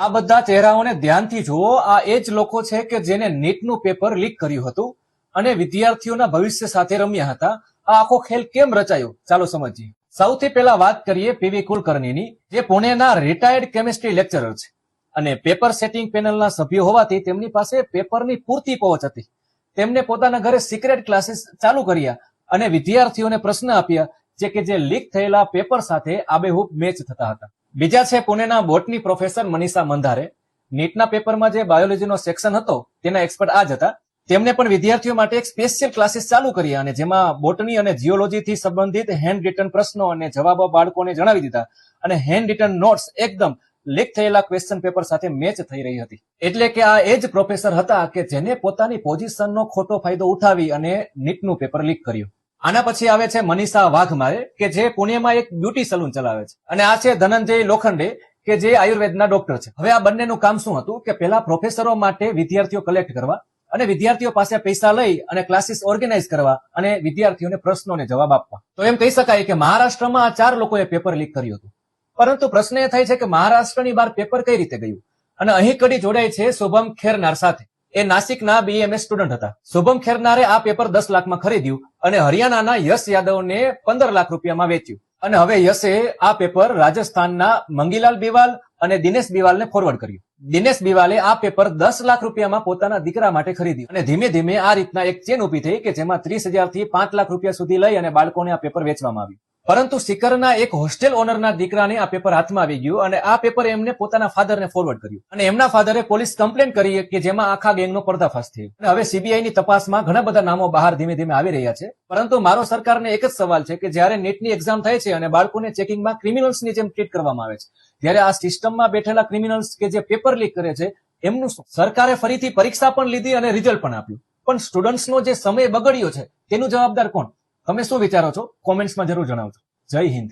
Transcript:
આ બધા ચહેરાઓને ધ્યાનથી જુઓ. આ એ જ લોકો છે કે જેને નીટનું પેપર લીક કર્યું હતું અને વિદ્યાર્થીઓના ભવિષ્ય સાથે રમ્યા હતા. આ આખો ખેલ કેમ રચાયો, ચાલો સમજીએ. સૌથી પહેલા વાત કરીએ પીવી કુલકર્ણીની, જે પુણેના રિટાયર્ડ કેમિસ્ટ્રી લેક્ચરર છે અને પેપર સેટિંગ પેનલના સભ્ય હોવાથી તેમની પાસે પેપરની પૂરતી પહોંચ હતી. તેમને પોતાના ઘરે સિક્રેટ ક્લાસીસ ચાલુ કર્યા અને વિદ્યાર્થીઓને પ્રશ્ન આપ્યા જે લીક થયેલા પેપર સાથે આબેહૂબ મેચ થતા હતા. બીજા છે પુણેના બોટની પ્રોફેસર મનીષા મંધારે. નીટના પેપરમાં જે બાયોલોજીનો સેક્શન હતો તેના એક્સપર્ટ આ જ હતા. તેમણે પણ વિદ્યાર્થીઓ માટે એક સ્પેશિયલ ક્લાસીસ ચાલુ કર્યા અને જેમાં બોટની અને જીઓલોજીથી સંબંધિત હેન્ડ રિટન પ્રશ્નો અને જવાબો બાળકોને જણાવી દીધા અને હેન્ડ રિટન નોટ્સ એકદમ લીક થયેલા ક્વેશ્ચન પેપર સાથે મેચ થઈ રહી હતી. એટલે કે આ એ જ પ્રોફેસર હતા કે જેને પોતાની પોઝિશનનો ખોટો ફાયદો ઉઠાવી અને નીટનું પેપર લીક કર્યું. આના પછી આવે છે મનીષા વાઘમારે, કે જે પુણેમાં એક બ્યુટી સલૂન ચલાવે છે, અને આ છે ધનંજય લોખંડે, કે જે આયુર્વેદના ડોક્ટર છે. હવે આ બંનેનું કામ શું હતું કે પેલા પ્રોફેસરો માટે વિદ્યાર્થીઓ કલેક્ટ કરવા અને વિદ્યાર્થીઓ પાસે પૈસા લઈ અને ક્લાસીસ ઓર્ગેનાઇઝ કરવા અને વિદ્યાર્થીઓને પ્રશ્નોને જવાબ આપવા. તો એમ કહી શકાય કે મહારાષ્ટ્રમાં આ 4 લોકોએ પેપર લીક કર્યું હતું. પરંતુ પ્રશ્ન એ થાય છે કે મહારાષ્ટ્રની બહાર પેપર કઈ રીતે ગયું, અને અહીં કડી જોડાય છે શુભમ ખેરનાર સાથે. એ નાસિકના બીએમએસ સ્ટુડન્ટ હતા. શુભમ ખેરનારે આ પેપર 10 લાખમાં ખરીદ્યું અને હરિયાણાના યશ યાદવને 15 લાખ રૂપિયામાં વેચ્યું. અને હવે યશે આ પેપર રાજસ્થાનના મંગીલાલ બિવાલ અને દિનેશ બિવાલને ફોરવર્ડ કર્યું. દિનેશ બિવાલે આ પેપર 10 લાખ રૂપિયામાં પોતાના દીકરા માટે ખરીદ્યું અને ધીમે ધીમે આ રીતના એક ચેન ઉભી થઈ કે જેમાં 30,000 થી 5 લાખ રૂપિયા સુધી લઈ અને બાળકોને આ પેપર વેચવામાં આવ્યું. પરંતુ સિકરના એક હોસ્ટેલ ઓનરના દીકરાને આ પેપર હાથમાં આવી ગયું અને આ પેપર એમને પોતાના ફાધરને ફોરવર્ડ કર્યું અને એમના ફાધરે પોલીસ કમ્પ્લેન કરી કે જેમાં આખા ગેંગનો પર્દાફાશ થયો. અને હવે સીબીઆઈની તપાસમાં ઘણા બધા નામો બહાર ધીમે ધીમે આવી રહ્યા છે. પરંતુ મારો સરકારને એક જ સવાલ છે કે જ્યારે નેટની એક્ઝામ થાય છે અને બાળકોને ચેકિંગમાં ક્રિમિનલ્સની જેમ ટ્રીટ કરવામાં આવે છે, ત્યારે આ સિસ્ટમમાં બેઠેલા ક્રિમિનલ્સ કે જે પેપર લીક કરે છે એમનું શું? સરકારે ફરીથી પરીક્ષા પણ લીધી અને રિઝલ્ટ પણ આપ્યું, પણ સ્ટુડન્ટ્સનો જે સમય બગડ્યો છે તેનું જવાબદાર કોણ? તમે શું વિચારો છો? કોમેન્ટ્સમાં જરૂર જણાવજો. જય હિન્દ.